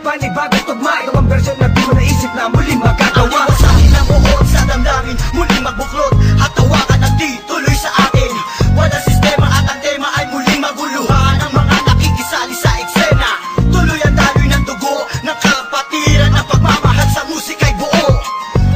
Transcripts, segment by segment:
panibagong tugma. Ito ang version na di mo naisip na muling magagawa. Ang iwasakin ang buhod sa damdamin, muling magbuklod at tawakan ang di tuloy sa atin. Walang sistema at ang tema ay muling maguluhan. Ang mga nakikisali sa eksena, tuloy ang daloy ng dugo ng kapatiran. Ang pagmamahal sa musika'y buo,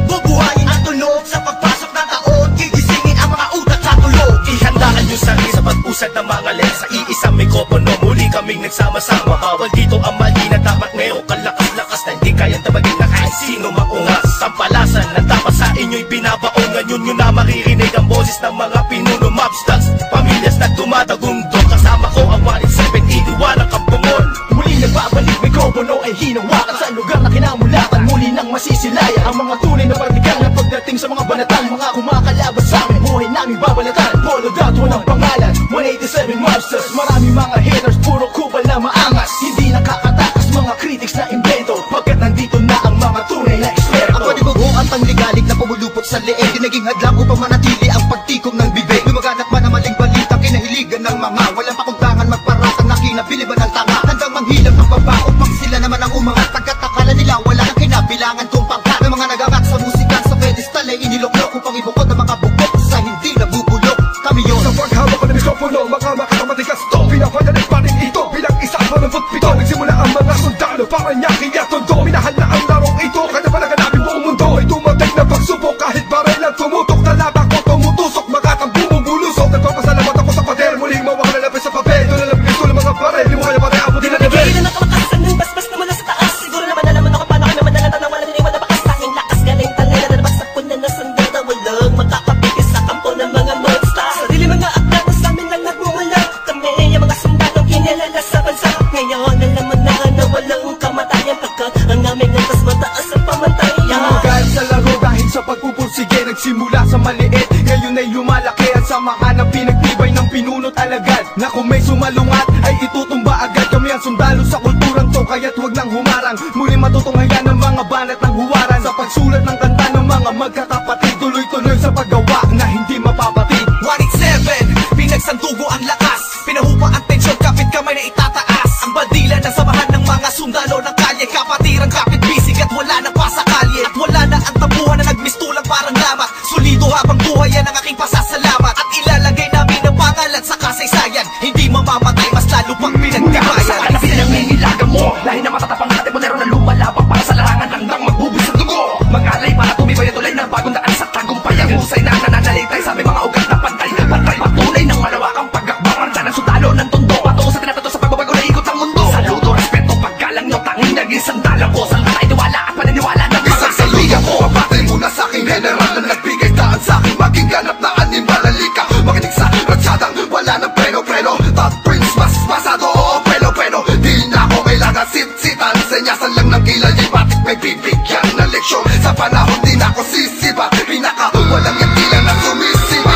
bubuhayin ang tunog sa pagpasok ng taon. Gigisingin ang mga utak sa tulog. Ihandaan yung sarili sa pag-usad ng mga len. Sa iisang mikropono, muli kaming nagsama-sama. Bawal dito ang mali na dapat mayroong kalakas-lakas na hindi kayang tabagin na kahit sino maungas. Sampalasan na dapat sa inyo'y binabaon. Ngayon nyo na maririnig ang boses ng mga pinuno mobsters, pamilyas na tumatagundong. Kasama ko ang 187, iniwalang kampungol. Muli nagbabalik, mikropono ay hinawakan sa lugar na kinamulatan. Muli nang masisilayan ang mga tunay na partikan na pagdating sa mga banatan. Mga kumakalabas sa amin, buhay namin babalatan. Follow that, walang pangalan, 187 Mobsters. Marami mga haters, puro kupal na maangas. Hindi nakakatakas mga critics na invento, pagkat nandito na ang mga tunay na eksperto. Ako di buho at pangligalig na pumulupot sa leeg. Di naging hadlang upang manatili ang pagtikom ng bibig. Lumaganap man ang maling balita, kinahiligan ng mga walang pakundangan, magparatang na kinabiliban ng tanga. Handang manghilang ang baba upang sila naman ang umangat. Pagkat akala nila wala nang kinabilangan kung pangkat. Ng mga nagangat sa musikan sa pedestal ay iniluklok upang ibukod ang mga bukok sa hindi nabubulok. Kami yun. Sa paghawak ko ng mikropono, mga matigas to. Pinapadalit pa rin ito bilang isa pa ng putpito. Nagsimula ang mga sundalo para niya kaya tondo. Minahal na ang larong ito, kanya pa naganapin buong mundo. Ay tumatay na pagsubok kahit baril ang tumutok. Talaba ko tumutusok, makatang bumubulusok. Nagpapasalamat ako sa pader, muling mawak na lapis sa papel. Doon na lang gusto ng mga baril, di mo kaya pare abutin na level. Hindi na nakamatasan ng basbas na mula sa taas. Siguro naman alam mo na kung paano kami madalatan ng walang iniwan na bakas. Tanging lakas galing tangay na nalabagsak ko na nasandata. Walang makakapigil sa kampo ng mga monster. Sarili mga akda na sa amin lang nagmumula. Kami ang mga sundalong kinilala sa bansa. Ngayon alam mo na walang kamatayan, pagkat ang aming antas mataas ang pamantayan. Kahit sa laro dahil sa pagpupursige, nagsimula sa maliit, ngayon ay lumalaki. At samahan ang pinagtibay ng pinunot alagad, na kung may sumalungat ay itutumba agad. Kami ang sundalo sa kulturang to, kaya't huwag nang humarang. Muli matutunghayan ng mga banat ng huwaran. Sa pagsulat ng kanta ng mga magkakapatid, tuloy-tuloy sa paggawa na hindi mapapatid. 187, pinagsandugo ang lakas, pinahupa ang tensyon, kapit kamay na itataas. Ang bandila ng samahan ng mga sundalo ng kalye, kapatirang kapit bisig at wala na pa sa kalye. At wala na ang tabuhan na nagmistulang parang lamat. Solido habang buhay yan ang aking pasasalamat. At ilalagay namin ang pangalan sa kasaysayan, hindi mamamatay, mas lalo pang pinagkabayan. Sa kanila pinangingilagan mo, lahi na matatapang natin mo na lumalabang para sa larangan hanggang magbubis ang dugo. Mag-alay para tumibay at tulay ng bagong daan sa tagumpay. Ang husay na nananalitay sa aming mga ugat na pantay. Pantay patunay ng malawakang pagkakbangan sa ng sundalo ng tondo. Patungo sa tinatato sa pagbabago na ikot ang mundo. Saludo, respeto, paggalang nyo, tanging naging sandalan ko. Saan tayo tiwala at paniniwala ng mga Saludo ko, patay muna sa aking general na nagbigay daan sa aking maging ganap na animal. Halika, makinig sa ratsadang wala ng preno-preno. Top Prince, mas pasado, oo, preno-preno. Di na ako kailangan sit-sitan, senyasan lang ng kilay. Batik may bibigyan na leksyon, sa panahon di na ako sisiba. Pinaka, walang yakila na sumisiba.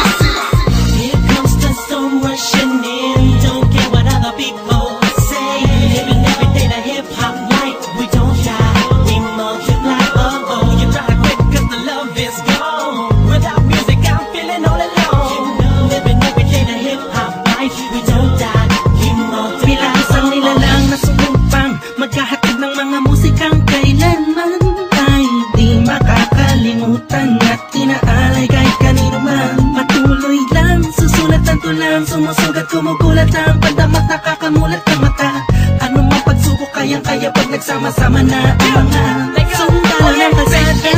Here comes the storm rushing in. Don't care what other people say. Living every day the hip-hop life. We don't die, we multiply. Oh, you try to quit cause the love is gone. Without music I'm feeling all alone. Living every day the hip-hop life. We don't die, we multiply. Bilang isang nilalang na sumupang magkahatid ng mga musikang kailanman ay di makakalimutan at inaalay kahit kanino man. Patuloy lang, susulat ang tulang, sumusugat, kumugulat ang pandamat, nakakamulat ang mata. Ano mang pagsubok kayang-kaya pag nagsama-sama na ang mga sundalo ng kalsada.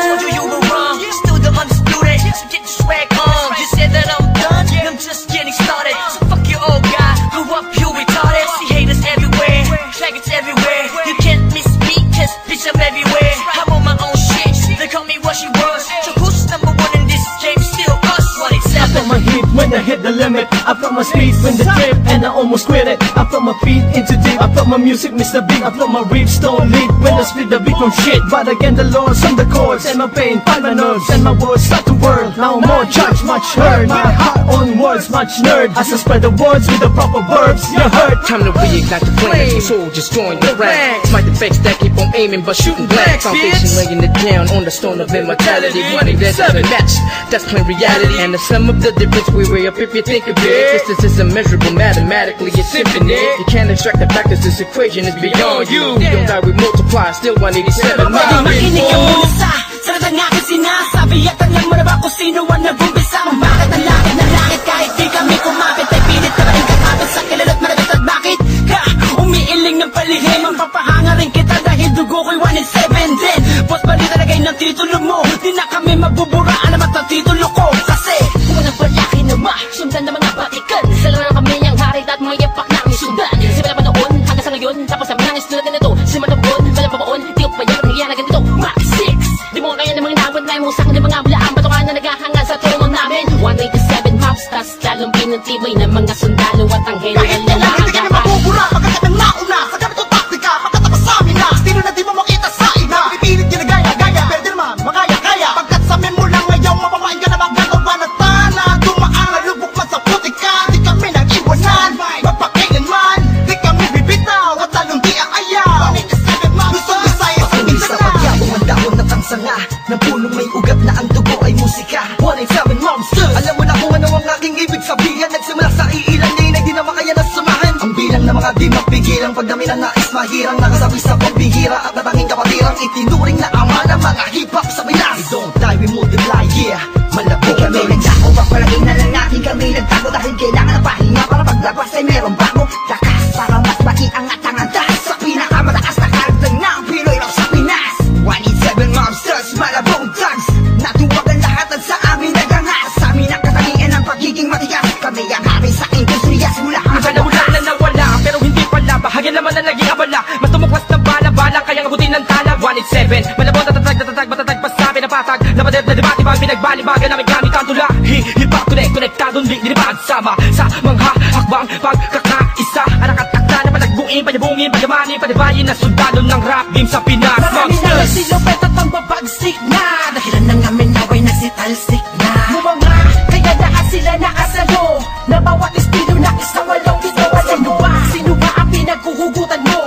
Told you you were wrong, still the undisputed. So get your swag on. You said that I'm done, I'm just getting started. So fuck your old guy, grew up you retarded. See haters everywhere, faggots everywhere. You can't miss me, cause bitch I'm everywhere. I'm on my own shit, they call me what she was. So who's number one in this game? Still us, I felt 187. my heat when I hit the limit. I felt my speed when the trip and I almost quit it. I felt my feet into deep. I felt my music miss the beat. I felt my riffs don't lead when I split the beat from shit. But again the Lord's on the chords and my pain find my nerves and my words start to whirl. Now more judge, much heard. My heart on words, much nerd. As I spread the words with the proper verbs, you heard. Time to reignite the flame, soldiers join the ranks. Smite the fakes that keep on aiming but shooting blank. Foundation laying it down on the stone of immortality. Running that doesn't match, that's plain reality. And the sum of the difference we weigh up if you think of it. Distance is immeasurable, mathematically it's infinite. it. You can't extract the fact that this equation is beyond you. Don't die, we multiply, still 187. Pwede makinig ka muna sa sarap ng aking sinasabi. At alam mo na ba kung sino ang nag-umpisa? Bakit ang langit ng langit kahit di kami kumapit? Ay pilit ka ba rin kakapit sa kilala't maragat? At bakit ka umiiling ng palihim? Ang papahanga rin kita dahil dugo ko'y 1 in 7 din. Boss bali talagay ng titulo mo. Di na kami mabubura, alamat ang titulo ko. Kasi Kung walang balaki na sundan ng mga batikan, sila na kami ang hari at mga yapak namin sundan. Simula pa noon hanggang sa ngayon, tapos namin ang estulat na ito. Simula noon, walang pabaon, di ko pa yan ang na ganito. Max 6, di mo kaya ng mga inabot na yung usang ng mga bulaan. Batukan na naghahanga sa trono namin. 187 mobsters, lalong pinatibay ng mga sundalo at ang henyo Kahit kailan hindi ka na mabubura, pagkat ng nauna sa ganitong taktika, pagkatapos sa amin na estilo na di mo makita sa iba. Pipilit ka na gaya-gaya, pwede naman makaya-kaya. Pagkat sa amin mo lang ngayon, mapamain ka na magagawa na tana. Dumaan, lubok man sa putika, di kami nang iwanan. Magpakailanman, di kami bibitaw, at lalong di ang ayaw. 187 months, Luzon, Visayas, at Sa pagyabong ang dahon ng tangsanga, ng punong may ugat na ang dugo ay musika. 187 monsters. Alam mo na kung ano ang aking ibig sabihin. Nagsimula sa iilan din ay di na makaya na samahan. Ang bilang ng mga di mapigilang pagdami na nais mahirang nakasabi sa pambihira at natanging kapatirang itinuring na ama ng mga hip-hop sa Pinas. We don't die, we multiply, yeah. Malabo Kami nagdako, papalagay na lang natin kami nagtago. Dahil kailangan ng pahinga para paglabas ay merong bagong lakas. Para mas maiangat ang antas sa pinakamataas na karagdag ng Pinoy rock sa Pinas. 187 monsters, malabong thugs. Natuwag ang lahat at sa amin nagangas. Sa amin ang katangian ng pagiging matigas. Kami ang hari sa industriya simula Nawala na nawala, pero hindi pala. Bahagyan naman na naging abala. Mas tumuklas na bala-balang, kayang abutin ng tala. 187, malabon, tatatag, pasabi na patag. Napader na debate, bang pinagbalibagan namin gamit ang tula. Hip-hop, konektadong libag sama sa mga hakbang pagkakaisa. Anak at akta na palagbuin, panyabungin, panyamanin, panibayin na sundalo ng rap game sa Pinas. marami na Monsters! silupet at ang babagsik na. Dahilan ng amin naway nagsitalsik na. Mga kaya lahat sila nakasalo. Na bawat estilo na isang walong ito. Sino ba? Sino ba ang pinaghuhugutan mo?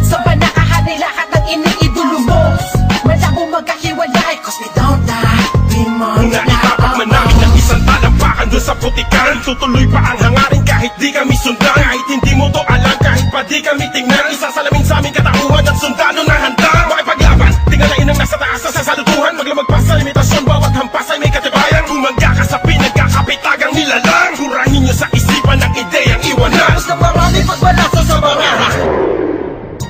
Sa ba nakahanay lahat ng iniidolo mo? Malabo magkahiwalay, cause we don't die, we multiply. Naitapak man namin ng isang talampakan doon sa putikan. Tutuloy pa ang hangarin kahit di kami sundan. Kahit hindi mo to alam, kahit pa di kami tingnan. Isasalamin sa aming katauhan ng sundalo na handa makipaglaban. Tingalain ang nasa taas sa salutuhan. Maglamag pa sa limitasyon, bawat hampas ay may katibayan. Bumangga ka sa pinagkakapitagang nilalang. Kurahin nyo sa isipan ng ideyang iwanan. Tapos na marami pagbalasa sa mga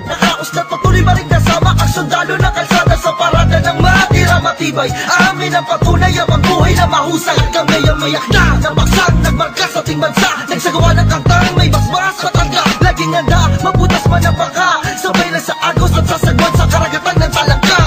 nakaos na patuloy maring kasama ang sundalo ng kalsada sa parada ng matira matibay. Amin ang patunay ang magbuhay na mahusay. At kami ang mayak na nabaksak, nagmarka sa ating bansa. Nagsagawa ng kantang may basbas matangga. Laging handa, mabutas man ang baka. Sabay lang sa agos at sasagwan sa karagatan ng talangka.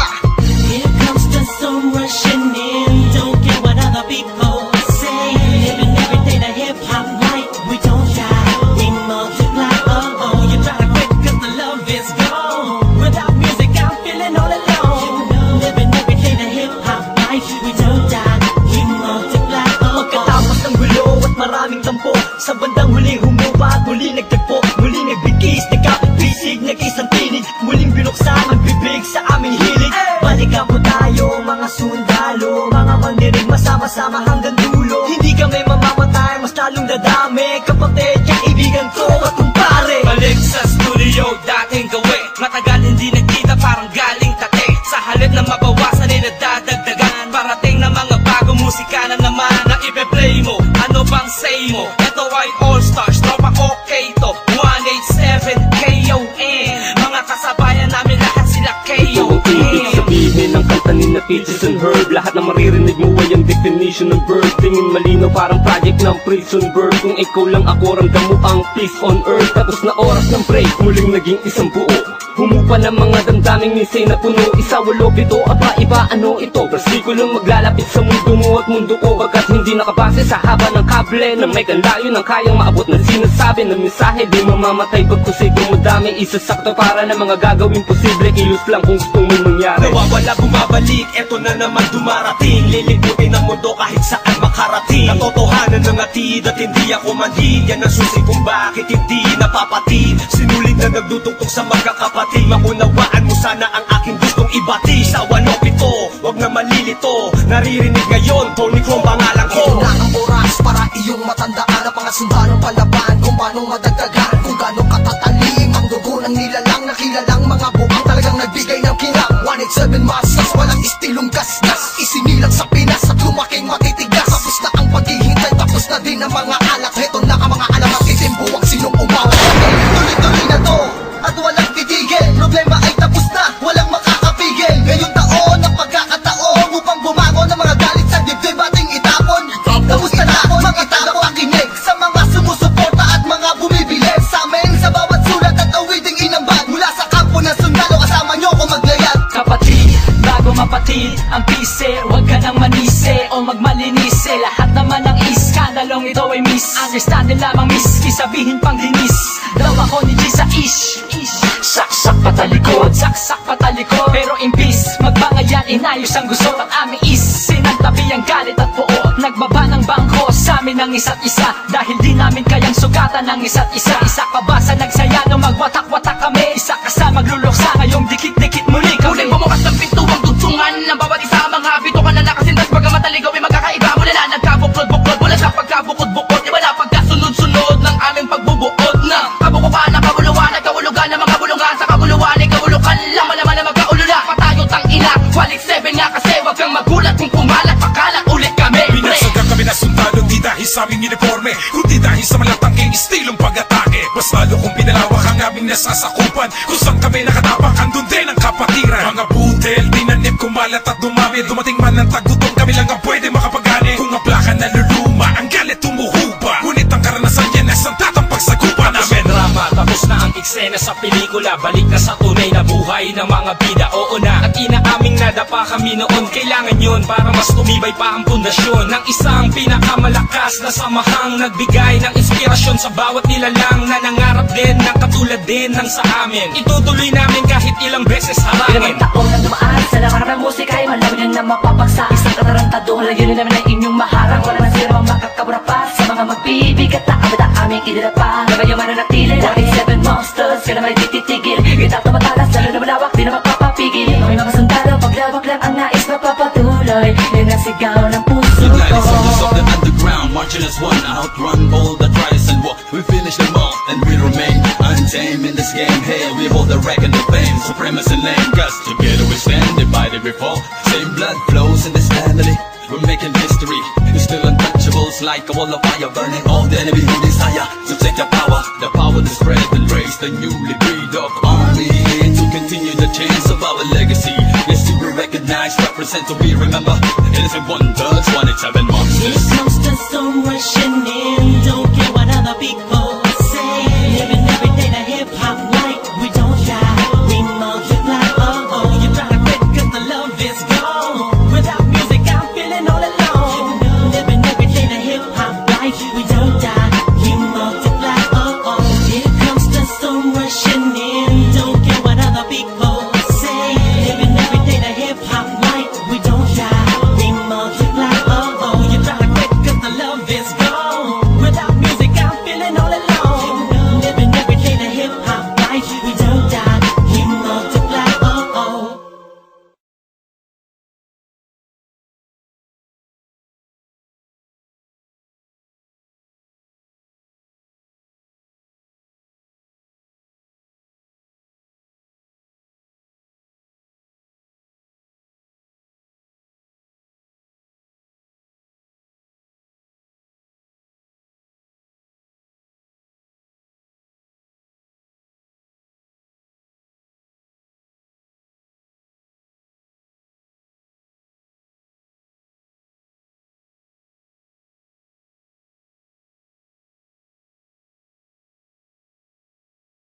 Here comes the sun rushing in. Don't care what other people say. Living every day the hip hop life. We don't die, we multiply. Oh, you try to quit cause the love is gone. Without music, I'm feeling all alone. Living every day the hip hop life. We don't die, we multiply. Pagkatapos ng gulo at maraming tampo, sa bandang huli humupa at muli nagtagpo. Muli nagbigis, nagkapit-bisig, nag-isang tinig. Muling binuksan ang bibig sa aming hilig. Balikan po tayo mga sundalo, mga mandinig masama-sama hanggang dulo. Hindi kami mamamatay, mas lalong dadami. Kapatid, kaibigan ko at kumpare. Balik sa studio, dating gawi. Matagal hindi nagkita, parang galing tate. Sa halip na mabawasan ay nadadagdagan. Parating na mga bagong musika na naman na ipe-play mo. Ano bang say mo? Ito ay All Stars, tropa okay to. 187 KON. Mga kasabayan namin lahat sila KON. Ibig sabihin ng kanta ni na Peaches and Herb. Lahat na maririnig mo ay ang definition ng bird. Tingin malinaw parang project ng prison bird. Kung ikaw lang ako, ramdam mo ang peace on earth. Tapos na oras ng break, muling naging isang buo. Humupa ng mga damdaming misay na puno. Isa, walo, pito, aba, iba, ano ito? Versikulong maglalapit sa mundo mo at mundo ko. Pagkat hindi nakabase sa haba ng kable na may kanlayo ng kayang maabot ng sinasabi ng mensahe. Di mamamatay pagkusigong madami. Isasakto para na mga gagawin posible. Kilos lang kung gusto mong mangyari. Nawawala, bumabalik, eto na naman dumarating. Lilibutin ang mundo kahit saan makarating. Natotohanan ng atid at hindi ako manhid. Yan ang susi kung bakit hindi napapatid. Sinulit na nagdutungtong sa magkakapatid. Maunawaan mo sana ang aking gustong ibati. Sa 107, wag na malilito. Naririnig ngayon, Tony Chrome pangalan ko. Ito na ang oras para iyong matandaan ang mga sundalong palaban. Kung paano madagdagan, kung gaano ang nagbigay ng kinang 187 Masters, walang istilong gasgas. Isinilang sa Pinas at lumaking matitigas. Tapos na ang paghihintay, tapos na din ang mga alak. Heto na ang mga alamat, itimbuwang sinong umawa. Tuloy-tuloy na to at walang titigil. Problema ay tapos na, walang makakapigil. Ngayong taon ang pagkakataon upang bumangon ng mga galit sa dibdib ating itapon. Kamusta na mga tagapakinig sa mga sumusuporta at mga bumibili sa amin sa bawat sulat at awiting inambag mula sa kampo ng sundalo. Kasama nyo ko maglayag. Kapatid, bago mapatid ang pise, huwag ka nang manise o magmalinise. Lahat naman ng iskandalong ito ay misunderstanding lamang, miski sabihin pang dinis. Daw ako ni G sa ish. Saksak patalikod, saksak patalikod. Pero imbis magbangayan, inayos ang gusto ng aming is. Sinantabi ang galit at puot, nagbaba ng bangko sa amin ng isa't isa. Dahil di namin kayang sugatan ng isa't isa. Isa ka ba sa nagsaya nung magwatak-watak kami? Isa ka sa magluluksa ngayong dikit-dikit muli kami. Huling bumukas ng pintuang dugtungan ng bawat isa. Mga bito ka na nakasindas, bagamat aligaw ay magkakaiba. Mula na nagkabuklod-buklod, mula sa pagkabukod-bukod, iba na pagkasunod-sunod ng aming pagbubuod na kabukukan ng kabuluhan at kahulugan ng mga bulungan. Sa kabuluhan ay kahulukan lang, malaman na magkaulula. Patayo tang ina, walik 7 nga kasi wag kang magulat kung kumalat, pakalat ulit kami. Binasaga kami na sundalo, di dahil sa aming uniforme, kundi dahil sa malatangking istilong pag-atake. Mas lalo kung pinalawak ang aming nasasakupan, kung saan kami nakatapak, andun din ang kapatiran. Mga budel, tinanim, kumalat at dumami. Dumating man ang tagutom, kami lang ang pwede makapagani. Kung ang plaka naluluma, ang galit tumuhuba. Ngunit ang karanasan yan ay santatang pagsagupa namin. Drama, tapos na ang eksena sa pelikula. Balik na sa tunay na buhay ng mga bida. Oo na, at inaaming nadapa kami noon. Kailangan yun para mas tumibay pa ang pundasyon ng isang pinakamalakas na samahang nagbigay ng inspirasyon sa bawat nilalang na nangarap din ng katulad din ng sa amin. Itutuloy namin kahit ilang beses harangin. Ilang taong nang dumaan sa larangan ng musika ay malaman nyo na mapapagsa. Isang katarantado, layunin namin ang inyong maharang. Wala na sila mang makakabura pa sa mga magbibigat na abad ang aming idinapa. Gabay mananatili, 187 Monsters, ka naman tititigil. Kita tumatalas, lalo na malawak, di na magpapapigil. May mga sundalo, paglawak lang ang nais mapapatuloy. Yan ang sigaw ng puso The ko. gladiators of the underground, marching as one, outrun all the trials and war. We finish them all, and we remain untamed in this game. Hey, we hold the record of fame, supremacy lane. Cause together we stand, divided we fall. Same blood flows in this family. We're making history. We're still untouchables, like a wall of fire, burning all the enemy who desire to take the power to spread and raise the newly breed of army to continue the chains of our legacy. Yes, to be recognized, represent to be remembered. Innocent wonders, 187 monsters. These monsters come rushing in.